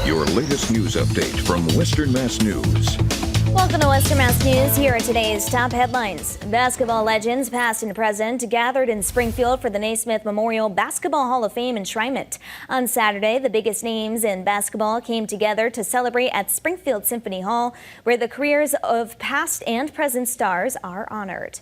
your latest news update from Western Mass News. Welcome to Western Mass News. Here are today's top headlines. Basketball legends, past and present, gathered in Springfield for the Naismith Memorial Basketball Hall of Fame enshrinement. On Saturday, the biggest names in basketball came together to celebrate at Springfield Symphony Hall, where the careers of past and present stars are honored.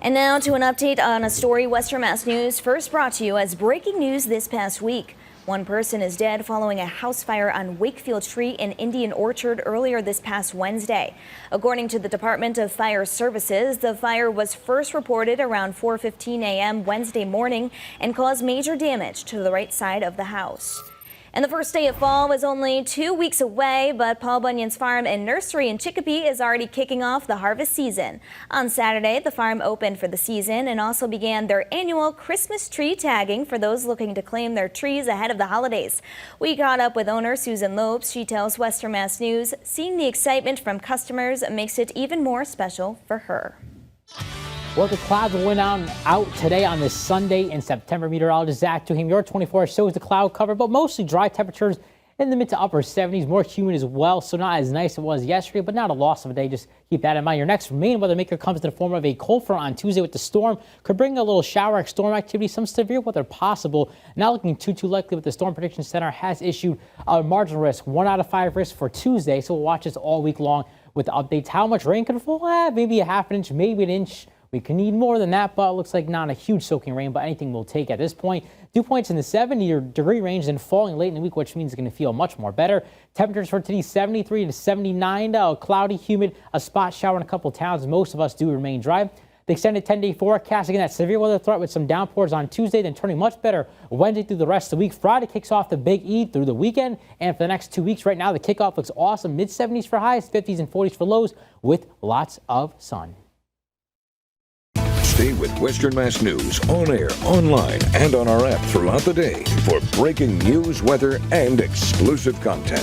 And now to an update on a story Western Mass News first brought to you as breaking news this past week. One person is dead following a house fire on Wakefield Street in Indian Orchard earlier this past Wednesday. According to the Department of Fire Services, the fire was first reported around 4:15 a.m. Wednesday morning and caused major damage to the right side of the house. And the first day of fall was only 2 weeks away, but Paul Bunyan's farm and nursery in Chicopee is already kicking off the harvest season. On Saturday, the farm opened for the season and also began their annual Christmas tree tagging for those looking to claim their trees ahead of the holidays. We caught up with owner Susan Lopes. She tells Western Mass News seeing the excitement from customers makes it even more special for her. Well, the clouds went out today on this Sunday in September. Meteorologist Zack Duhaime, your 24 shows the cloud cover, but mostly dry temperatures in the mid to upper 70s, more humid as well, so not as nice as it was yesterday, but not a loss of a day. Just keep that in mind. Your next main weather maker comes in the form of a cold front on Tuesday with the storm. Could bring a little shower storm activity, some severe weather possible. Not looking too likely, but the Storm Prediction Center has issued a marginal risk, 1 out of 5 risk for Tuesday, so we'll watch this all week long with the updates. How much rain could fall? Maybe a half an inch, maybe an inch. We can need more than that, but it looks like not a huge soaking rain, but anything we'll take at this point. Dew points in the 70-degree range and falling late in the week, which means it's going to feel much more better. Temperatures for today, 73 to 79, cloudy, humid, a spot shower in a couple towns. Most of us do remain dry. The extended 10-day forecast, again, that severe weather threat with some downpours on Tuesday, then turning much better Wednesday through the rest of the week. Friday kicks off the Big E through the weekend, and for the next 2 weeks right now, the kickoff looks awesome. Mid-70s for highs, 50s and 40s for lows with lots of sun. Stay with Western Mass News on air, online, and on our app throughout the day for breaking news, weather, and exclusive content.